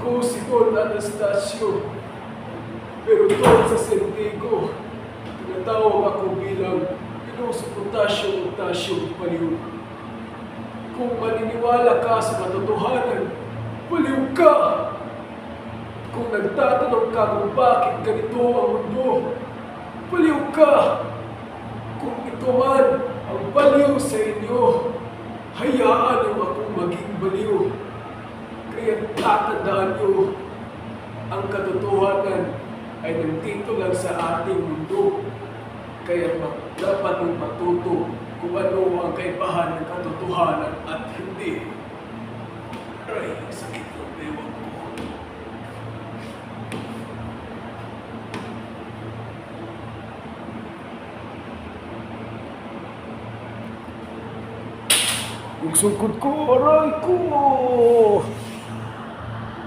Ako si Don Anastasio, pero doon sa Santiago, tinatawag ako bilang Pinuso-Potasyo Baliw. Kung maniniwala ka sa katotohanan, baliw ka! Kung nagtatanong ka kung bakit ganito ang mundo, baliw ka! Kung ito man ang baliw sa inyo, hayaan niyo akong maging baliw. Kaya tatandaan niyo, ang katotohanan ay nandito lang sa ating mundo. Kaya dapat mong matuto kung ano ang kaibahan ng katotohanan at hindi. Aray, sakit ng bewang ko. Yung sungkod ko, aray ko!